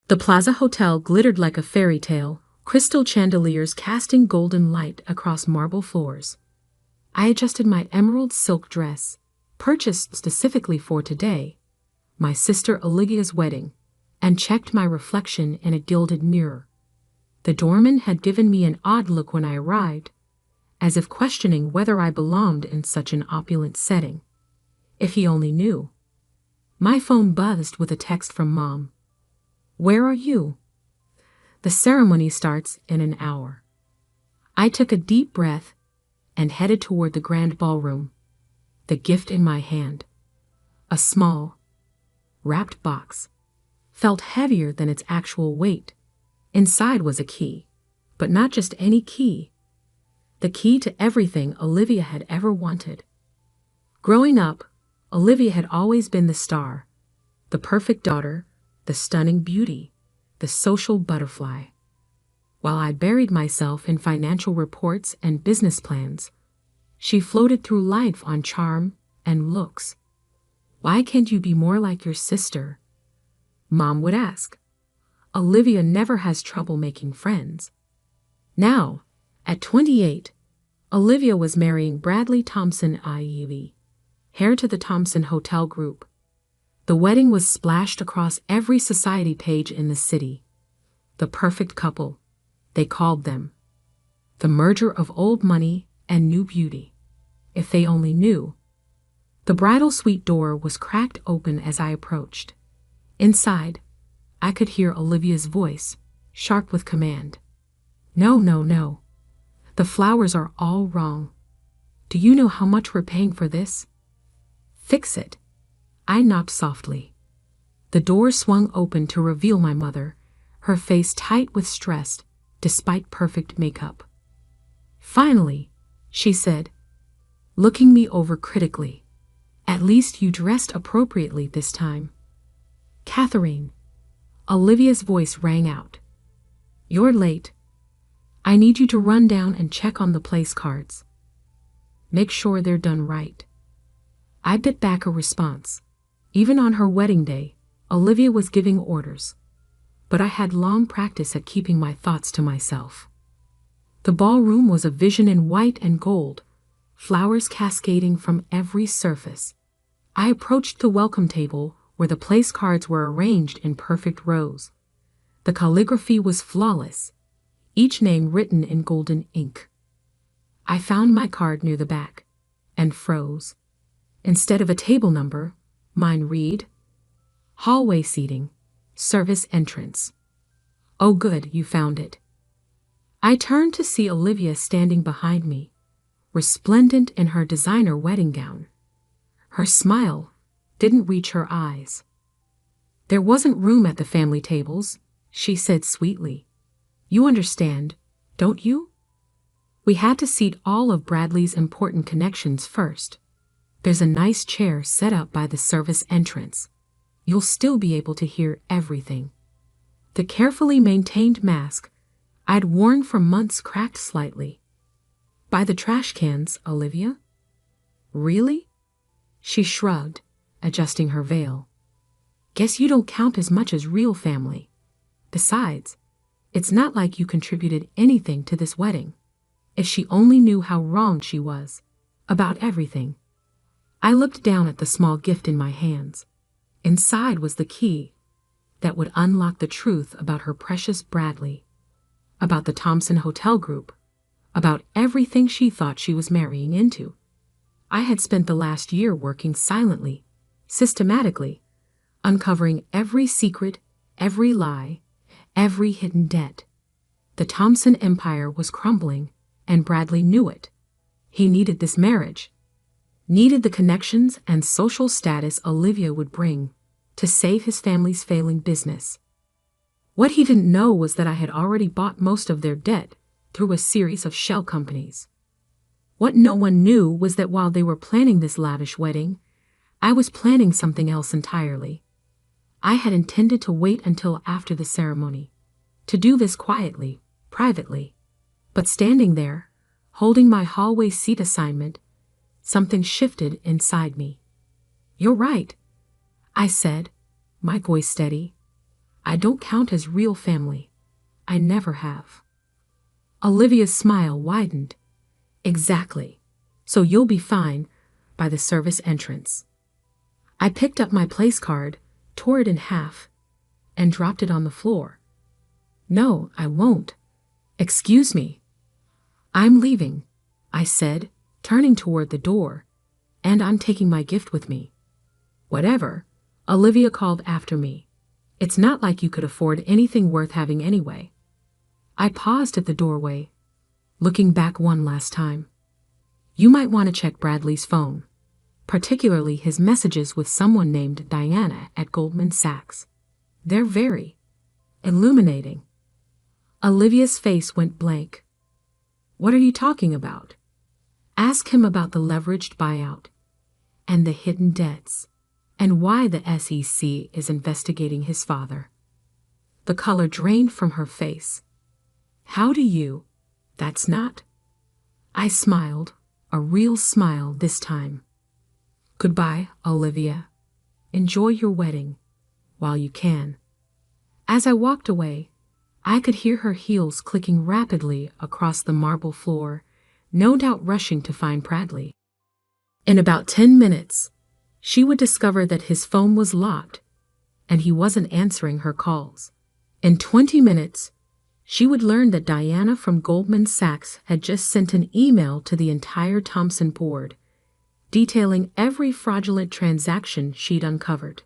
The Plaza Hotel glittered like a fairy tale, crystal chandeliers casting golden light across marble floors. I adjusted my emerald silk dress, purchased specifically for today, my sister Olivia's wedding, and checked my reflection in a gilded mirror. The doorman had given me an odd look when I arrived, as if questioning whether I belonged in such an opulent setting. If he only knew. My phone buzzed with a text from Mom. "Where are you?" "The ceremony starts in an hour." I took a deep breath and headed toward the grand ballroom, the gift in my hand. A small, wrapped box felt heavier than its actual weight. Inside was a key, but not just any key. The key to everything Olivia had ever wanted. Growing up, Olivia had always been the star, the perfect daughter, the stunning beauty, the social butterfly. While I buried myself in financial reports and business plans, she floated through life on charm and looks. "Why can't you be more like your sister?" Mom would ask. "Olivia never has trouble making friends." Now, at 28, Olivia was marrying Bradley Thompson IEV, heir to the Thompson Hotel Group. The wedding was splashed across every society page in the city. The perfect couple, they called them. The merger of old money and new beauty. If they only knew. The bridal suite door was cracked open as I approached. Inside, I could hear Olivia's voice, sharp with command. "No, no, no. The flowers are all wrong. Do you know how much we're paying for this?" "Fix it." I knocked softly. The door swung open to reveal my mother, her face tight with stress, despite perfect makeup. "Finally," she said, looking me over critically. "At least you dressed appropriately this time." "Catherine," Olivia's voice rang out. "You're late. I need you to run down and check on the place cards. Make sure they're done right." I bit back a response. Even on her wedding day, Olivia was giving orders. But I had long practice at keeping my thoughts to myself. The ballroom was a vision in white and gold, flowers cascading from every surface. I approached the welcome table where the place cards were arranged in perfect rows. The calligraphy was flawless, each name written in golden ink. I found my card near the back and froze. Instead of a table number, mine read, "Hallway seating, service entrance." "Oh good, you found it." I turned to see Olivia standing behind me, resplendent in her designer wedding gown. Her smile didn't reach her eyes. "There wasn't room at the family tables," she said sweetly. "You understand, don't you? We had to seat all of Bradley's important connections first. There's a nice chair set up by the service entrance. You'll still be able to hear everything." The carefully maintained mask I'd worn for months cracked slightly. "By the trash cans, Olivia?" "Really?" She shrugged, adjusting her veil. "Guess you don't count as much as real family. Besides, it's not like you contributed anything to this wedding." If she only knew how wrong she was about everything. I looked down at the small gift in my hands. Inside was the key that would unlock the truth about her precious Bradley, about the Thompson Hotel Group, about everything she thought she was marrying into. I had spent the last year working silently, systematically, uncovering every secret, every lie, every hidden debt. The Thompson empire was crumbling, and Bradley knew it. He needed this marriage, needed the connections and social status Olivia would bring to save his family's failing business. What he didn't know was that I had already bought most of their debt through a series of shell companies. What no one knew was that while they were planning this lavish wedding, I was planning something else entirely. I had intended to wait until after the ceremony, to do this quietly, privately. But standing there, holding my hallway seat assignment, something shifted inside me. "You're right," I said, my voice steady. I don't count as real family. I never have. Olivia's smile widened. Exactly. So you'll be fine by the service entrance. I picked up my place card, tore it in half, and dropped it on the floor. No, I won't. Excuse me. I'm leaving, I said, turning toward the door, and I'm taking my gift with me. Whatever, Olivia called after me. It's not like you could afford anything worth having anyway. I paused at the doorway, looking back one last time. You might want to check Bradley's phone, particularly his messages with someone named Diana at Goldman Sachs. They're very illuminating. Olivia's face went blank. What are you talking about? Ask him about the leveraged buyout and the hidden debts, and why the SEC is investigating his father. The color drained from her face. How do you? That's not. I smiled, a real smile this time. Goodbye, Olivia. Enjoy your wedding, while you can. As I walked away, I could hear her heels clicking rapidly across the marble floor, no doubt rushing to find Bradley. In about 10 minutes, she would discover that his phone was locked, and he wasn't answering her calls. In 20 minutes, she would learn that Diana from Goldman Sachs had just sent an email to the entire Thompson board, detailing every fraudulent transaction she'd uncovered.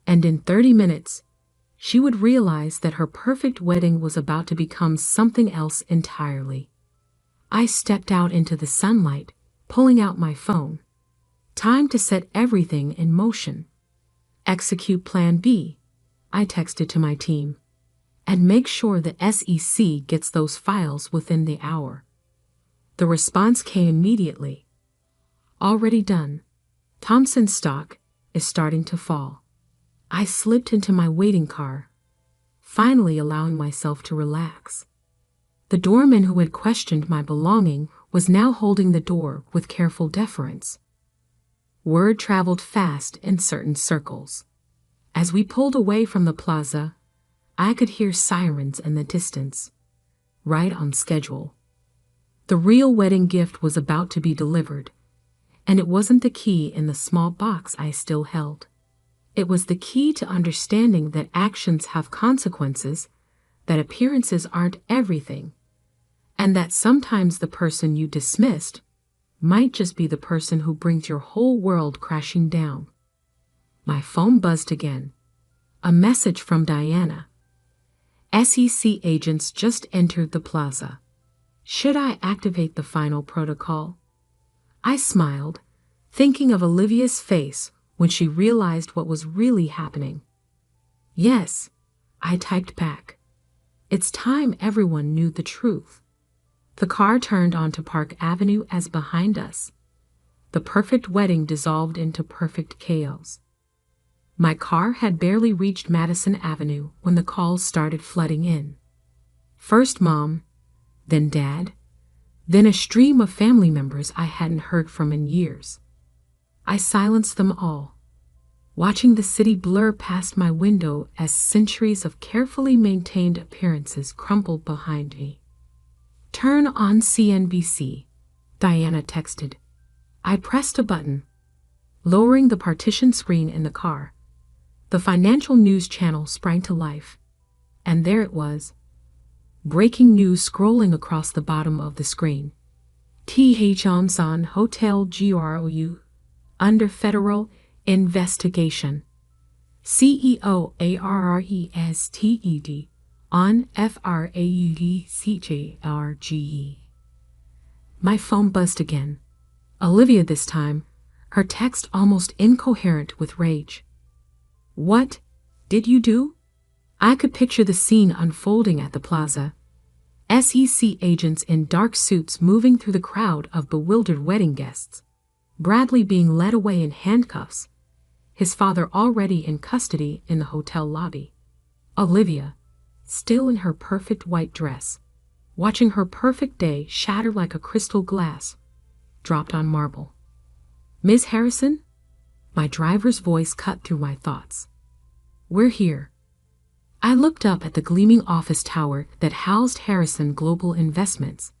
And in 30 minutes, she would realize that her perfect wedding was about to become something else entirely. I stepped out into the sunlight, pulling out my phone. Time to set everything in motion. Execute Plan B, I texted to my team. And make sure the SEC gets those files within the hour. The response came immediately. Already done. Thompson stock is starting to fall. I slipped into my waiting car, finally allowing myself to relax. The doorman who had questioned my belonging was now holding the door with careful deference. Word traveled fast in certain circles. As we pulled away from the plaza, I could hear sirens in the distance. Right on schedule. The real wedding gift was about to be delivered, and it wasn't the key in the small box I still held. It was the key to understanding that actions have consequences, that appearances aren't everything, and that sometimes the person you dismissed might just be the person who brings your whole world crashing down. My phone buzzed again. A message from Diana. SEC agents just entered the plaza. Should I activate the final protocol? I smiled, thinking of Olivia's face when she realized what was really happening. Yes, I typed back. It's time everyone knew the truth. The car turned onto Park Avenue as behind us. The perfect wedding dissolved into perfect chaos. My car had barely reached Madison Avenue when the calls started flooding in. First Mom, then Dad, then a stream of family members I hadn't heard from in years. I silenced them all, watching the city blur past my window as centuries of carefully maintained appearances crumbled behind me. Turn on CNBC, Diana texted. I pressed a button, lowering the partition screen in the car. The financial news channel sprang to life, and there it was. Breaking news scrolling across the bottom of the screen. Thompson Hotel GROU under federal investigation. CEO ARRESTED on FRAUDCJRGE. My phone buzzed again. Olivia this time, her text almost incoherent with rage. What did you do? I could picture the scene unfolding at the plaza. SEC agents in dark suits moving through the crowd of bewildered wedding guests. Bradley being led away in handcuffs, his father already in custody in the hotel lobby. Olivia, still in her perfect white dress, watching her perfect day shatter like a crystal glass, dropped on marble. Ms. Harrison? My driver's voice cut through my thoughts. We're here. I looked up at the gleaming office tower that housed Harrison Global Investments,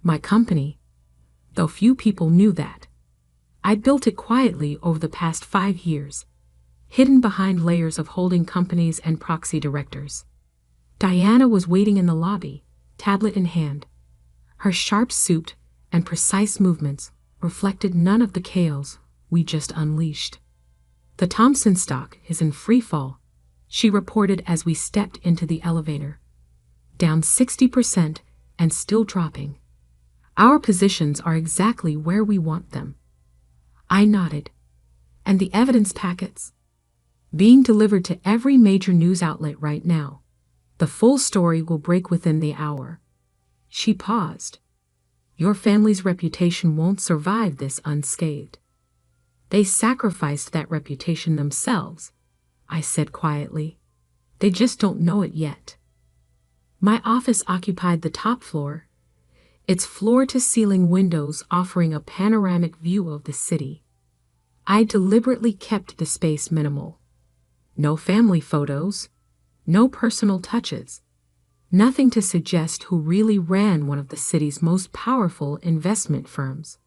my company, though few people knew that. I'd built it quietly over the past 5 years, hidden behind layers of holding companies and proxy directors. Diana was waiting in the lobby, tablet in hand. Her sharp suit and precise movements reflected none of the chaos we just unleashed. "The Thompson stock is in free fall," she reported as we stepped into the elevator. "Down 60% and still dropping. Our positions are exactly where we want them." I nodded. "And the evidence packets?" "Being delivered to every major news outlet right now. The full story will break within the hour." She paused. "Your family's reputation won't survive this unscathed." "They sacrificed that reputation themselves," I said quietly. "They just don't know it yet." My office occupied the top floor, its floor-to-ceiling windows offering a panoramic view of the city. I deliberately kept the space minimal. No family photos, no personal touches, nothing to suggest who really ran one of the city's most powerful investment firms.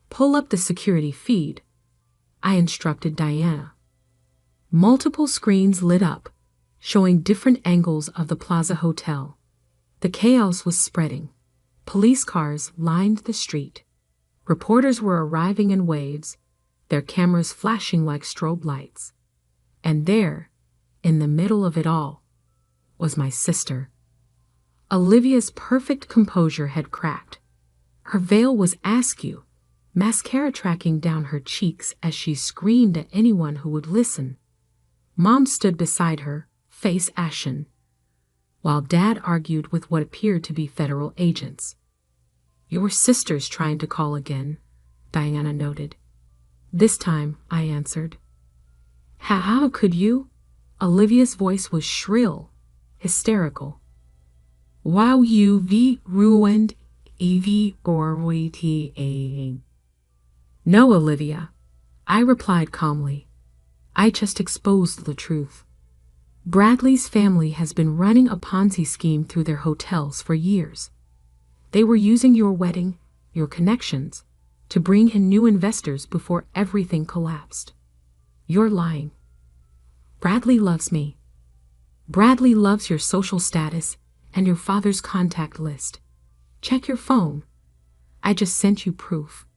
"Pull up the security feed," I instructed Diana. Multiple screens lit up, showing different angles of the Plaza Hotel. The chaos was spreading. Police cars lined the street. Reporters were arriving in waves, their cameras flashing like strobe lights. And there, in the middle of it all, was my sister. Olivia's perfect composure had cracked. Her veil was askew, mascara tracking down her cheeks as she screamed at anyone who would listen. Mom stood beside her, face ashen, while Dad argued with what appeared to be federal agents. "Your sister's trying to call again," Diana noted. "This time," I answered. How could you?" Olivia's voice was shrill, hysterical. "Wow, you've ruined everything." "No, Olivia," I replied calmly. "I just exposed the truth. Bradley's family has been running a Ponzi scheme through their hotels for years. They were using your wedding, your connections, to bring in new investors before everything collapsed. You're lying. Bradley loves me. Bradley loves your social status and your father's contact list. Check your phone. I just sent you proof.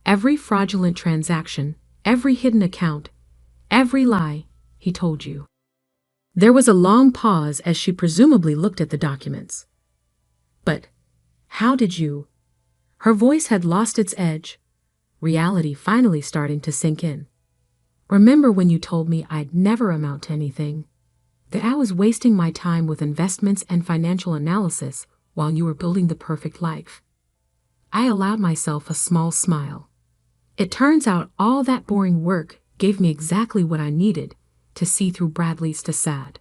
Every fraudulent transaction, every hidden account, every lie, he told you." There was a long pause as she presumably looked at the documents. "But how did you?" Her voice had lost its edge, reality finally starting to sink in. "Remember when you told me I'd never amount to anything? That I was wasting my time with investments and financial analysis while you were building the perfect life?" I allowed myself a small smile. It turns out all that boring work gave me exactly what I needed to see through Bradley's facade.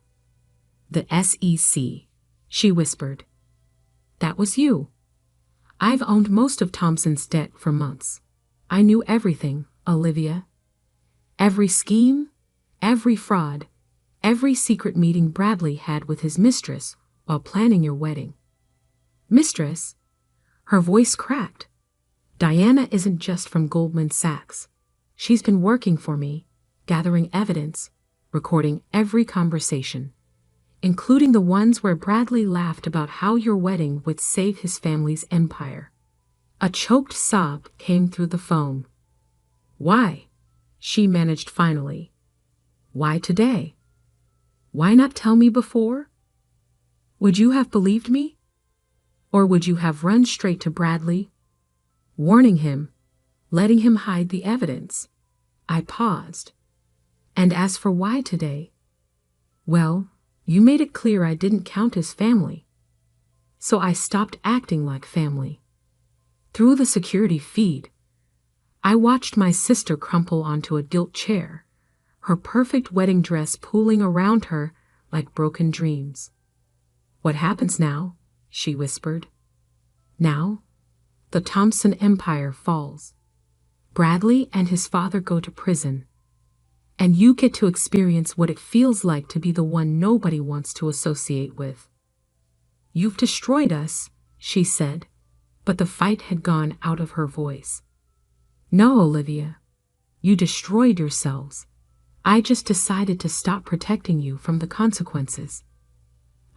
"The SEC," she whispered. "That was you. I've owned most of Thompson's debt for months. I knew everything, Olivia. Every scheme, every fraud, every secret meeting Bradley had with his mistress while planning your wedding." "Mistress?" Her voice cracked. "Diana isn't just from Goldman Sachs. She's been working for me, gathering evidence, recording every conversation, including the ones where Bradley laughed about how your wedding would save his family's empire." A choked sob came through the phone. "Why?" she managed finally. "Why today? Why not tell me before? Would you have believed me? Or would you have run straight to Bradley, warning him, letting him hide the evidence?" I paused. "And as for why today, well, you made it clear I didn't count as family. So I stopped acting like family." Through the security feed, I watched my sister crumple onto a gilt chair, her perfect wedding dress pooling around her like broken dreams. "What happens now?" she whispered. "Now, the Thompson empire falls. Bradley and his father go to prison. And you get to experience what it feels like to be the one nobody wants to associate with. You've destroyed us, she said, but the fight had gone out of her voice. No, Olivia. You destroyed yourselves. I just decided to stop protecting you from the consequences.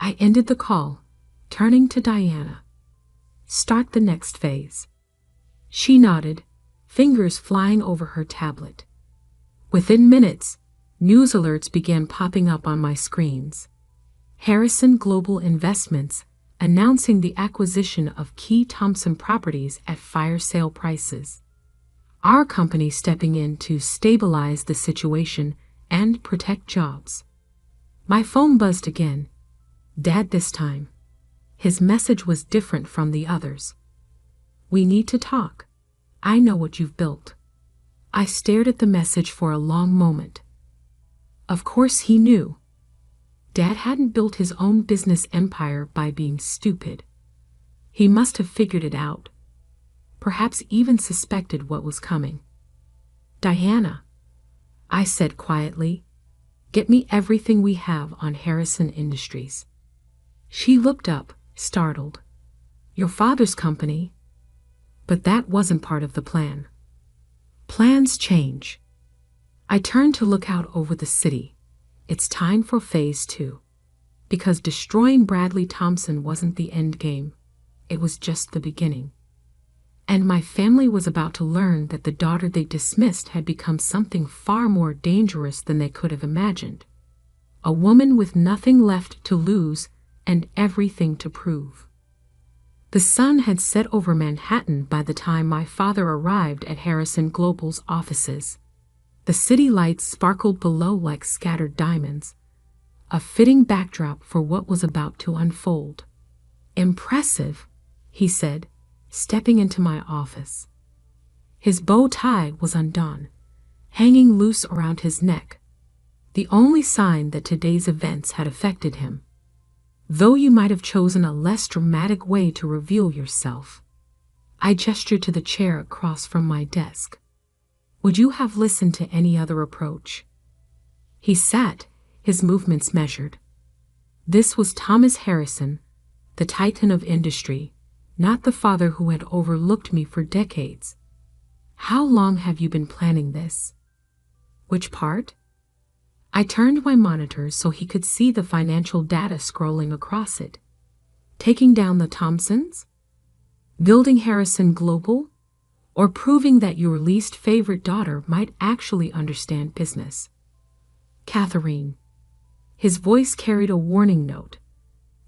I ended the call, turning to Diana. Start the next phase. She nodded, fingers flying over her tablet. Within minutes, news alerts began popping up on my screens. Harrison Global Investments announcing the acquisition of key Thompson properties at fire sale prices. Our company stepping in to stabilize the situation and protect jobs. My phone buzzed again. Dad this time. His message was different from the others. We need to talk. I know what you've built. I stared at the message for a long moment. Of course he knew. Dad hadn't built his own business empire by being stupid. He must have figured it out. Perhaps even suspected what was coming. Diana, I said quietly, get me everything we have on Harrison Industries. She looked up, startled. Your father's company? But that wasn't part of the plan. Plans change. I turned to look out over the city. It's time for phase 2. Because destroying Bradley Thompson wasn't the end game. It was just the beginning. And my family was about to learn that the daughter they dismissed had become something far more dangerous than they could have imagined. A woman with nothing left to lose and everything to prove. The sun had set over Manhattan by the time my father arrived at Harrison Global's offices. The city lights sparkled below like scattered diamonds, a fitting backdrop for what was about to unfold. Impressive, he said, stepping into my office. His bow tie was undone, hanging loose around his neck, the only sign that today's events had affected him. Though you might have chosen a less dramatic way to reveal yourself. I gestured to the chair across from my desk. Would you have listened to any other approach? He sat, his movements measured. This was Thomas Harrison, the titan of industry, not the father who had overlooked me for decades. How long have you been planning this? Which part? I turned my monitor so he could see the financial data scrolling across it. Taking down the Thompsons? Building Harrison Global? Or proving that your least favorite daughter might actually understand business? Catherine. His voice carried a warning note,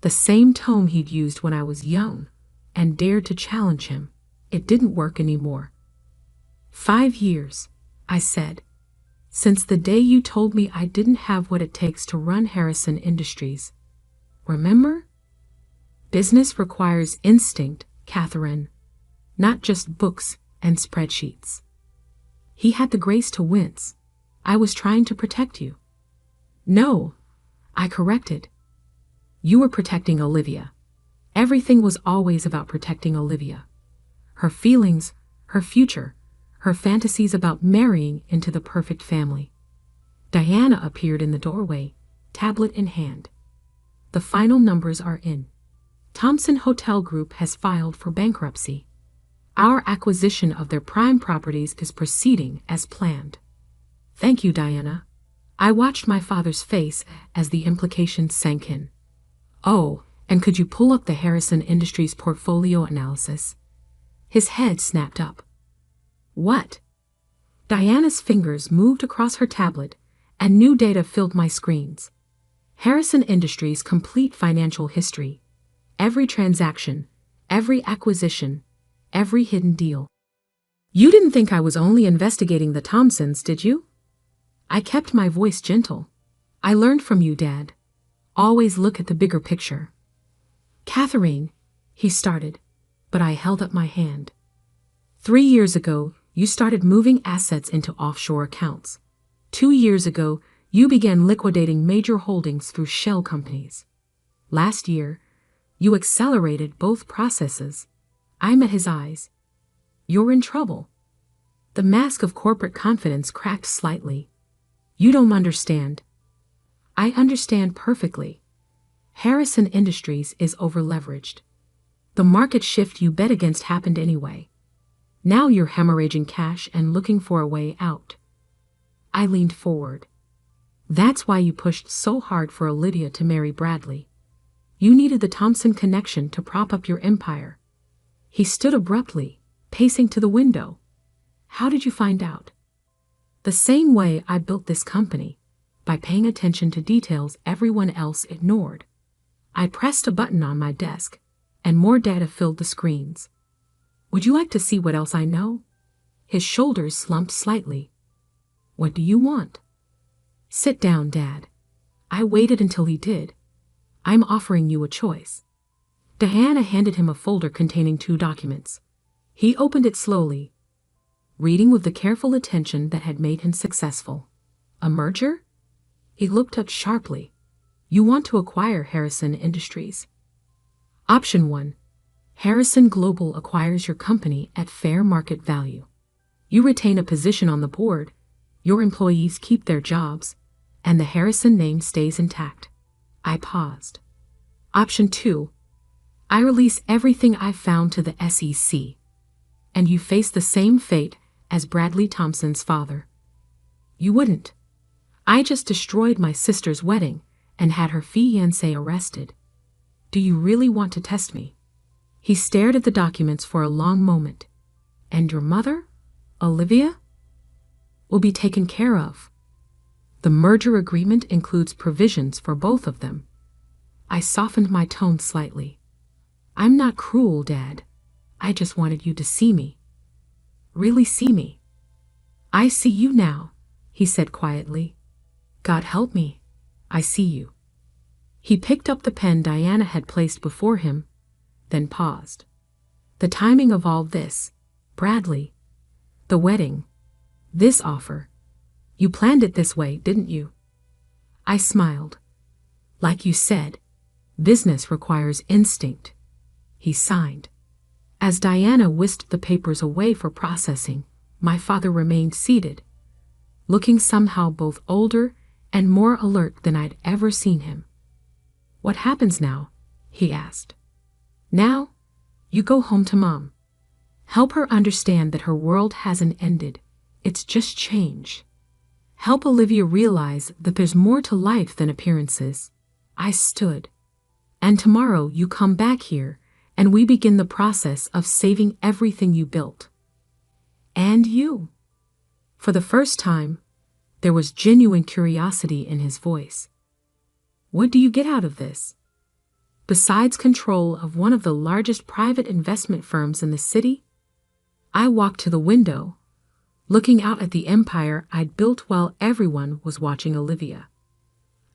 the same tone he'd used when I was young and dared to challenge him. It didn't work anymore. 5 years, I said. Since the day you told me I didn't have what it takes to run Harrison Industries. Remember? Business requires instinct, Catherine, not just books and spreadsheets. He had the grace to wince. I was trying to protect you. No, I corrected. You were protecting Olivia. Everything was always about protecting Olivia. Her feelings, her future, her fantasies about marrying into the perfect family. Diana appeared in the doorway, tablet in hand. The final numbers are in. Thompson Hotel Group has filed for bankruptcy. Our acquisition of their prime properties is proceeding as planned. Thank you, Diana. I watched my father's face as the implications sank in. Oh, and could you pull up the Harrison Industries portfolio analysis? His head snapped up. What? Diana's fingers moved across her tablet, and new data filled my screens. Harrison Industries' complete financial history. Every transaction, every acquisition, every hidden deal. You didn't think I was only investigating the Thompsons, did you? I kept my voice gentle. I learned from you, Dad. Always look at the bigger picture. Catherine, he started, but I held up my hand. 3 years ago, you started moving assets into offshore accounts. 2 years ago, you began liquidating major holdings through shell companies. Last year, you accelerated both processes. I met his eyes. You're in trouble. The mask of corporate confidence cracked slightly. You don't understand. I understand perfectly. Harrison Industries is overleveraged. The market shift you bet against happened anyway. Now you're hemorrhaging cash and looking for a way out. I leaned forward. That's why you pushed so hard for Olivia to marry Bradley. You needed the Thompson connection to prop up your empire. He stood abruptly, pacing to the window. How did you find out? The same way I built this company, by paying attention to details everyone else ignored. I pressed a button on my desk, and more data filled the screens. Would you like to see what else I know? His shoulders slumped slightly. What do you want? Sit down, Dad. I waited until he did. I'm offering you a choice. Diana handed him a folder containing 2 documents. He opened it slowly, reading with the careful attention that had made him successful. A merger? He looked up sharply. You want to acquire Harrison Industries. Option 1. Harrison Global acquires your company at fair market value. You retain a position on the board, your employees keep their jobs, and the Harrison name stays intact. I paused. Option 2. I release everything I've found to the SEC, and you face the same fate as Bradley Thompson's father. You wouldn't. I just destroyed my sister's wedding and had her fiancé arrested. Do you really want to test me? He stared at the documents for a long moment. And your mother, Olivia, will be taken care of. The merger agreement includes provisions for both of them. I softened my tone slightly. I'm not cruel, Dad. I just wanted you to see me. Really see me. I see you now, he said quietly. God help me. I see you. He picked up the pen Diana had placed before him, then paused. The timing of all this, Bradley, the wedding, this offer, you planned it this way, didn't you? I smiled. Like you said, business requires instinct. He signed. As Diana whisked the papers away for processing, my father remained seated, looking somehow both older and more alert than I'd ever seen him. What happens now? He asked. Now, you go home to Mom. Help her understand that her world hasn't ended. It's just change. Help Olivia realize that there's more to life than appearances. I stood. And tomorrow you come back here and we begin the process of saving everything you built. And you. For the first time, there was genuine curiosity in his voice. What do you get out of this? Besides control of one of the largest private investment firms in the city? I walked to the window, looking out at the empire I'd built while everyone was watching Olivia.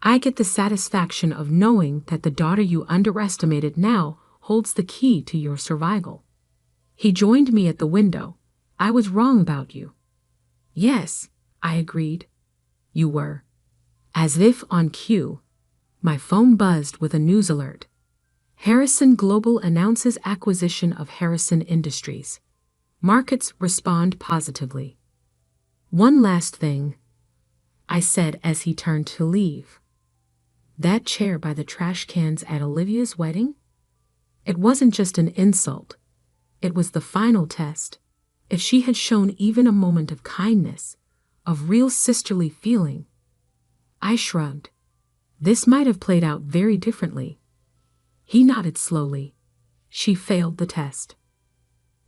I get the satisfaction of knowing that the daughter you underestimated now holds the key to your survival. He joined me at the window. I was wrong about you. Yes, I agreed. You were. As if on cue, my phone buzzed with a news alert. Harrison Global announces acquisition of Harrison Industries. Markets respond positively. One last thing, I said as he turned to leave. That chair by the trash cans at Olivia's wedding? It wasn't just an insult. It was the final test. If she had shown even a moment of kindness, of real sisterly feeling. I shrugged. This might have played out very differently. He nodded slowly. She failed the test.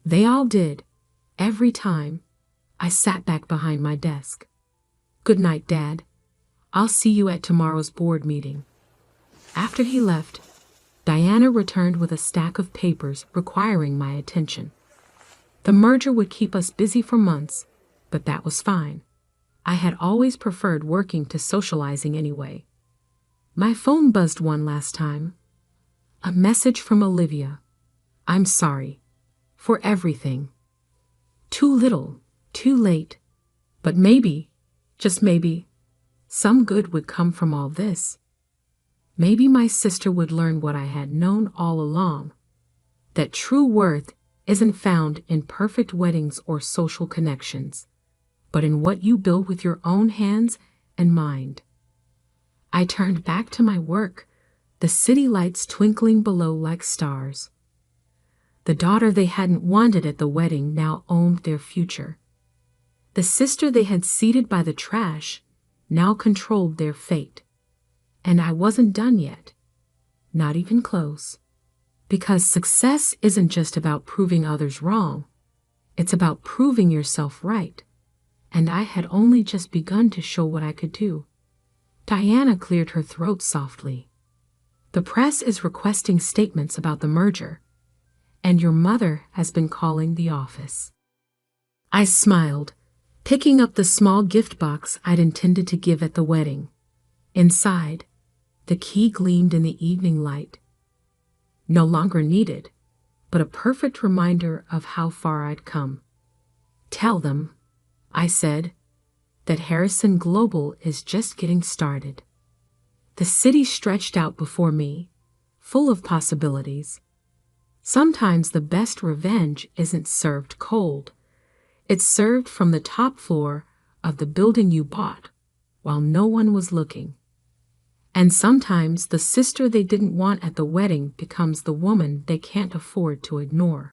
They all did. Every time. I sat back behind my desk. Good night, Dad. I'll see you at tomorrow's board meeting. After he left, Diana returned with a stack of papers requiring my attention. The merger would keep us busy for months, but that was fine. I had always preferred working to socializing anyway. My phone buzzed one last time. A message from Olivia. I'm sorry. For everything. Too little, too late. But maybe, just maybe, some good would come from all this. Maybe my sister would learn what I had known all along. That true worth isn't found in perfect weddings or social connections, but in what you build with your own hands and mind. I turned back to my work, the city lights twinkling below like stars. The daughter they hadn't wanted at the wedding now owned their future. The sister they had seated by the trash now controlled their fate. And I wasn't done yet. Not even close. Because success isn't just about proving others wrong. It's about proving yourself right. And I had only just begun to show what I could do. Diana cleared her throat softly. The press is requesting statements about the merger. And your mother has been calling the office. I smiled, picking up the small gift box I'd intended to give at the wedding. Inside, the key gleamed in the evening light. No longer needed, but a perfect reminder of how far I'd come. Tell them, I said, that Harrison Global is just getting started. The city stretched out before me, full of possibilities. Sometimes the best revenge isn't served cold. It's served from the top floor of the building you bought, while no one was looking. And sometimes the sister they didn't want at the wedding becomes the woman they can't afford to ignore.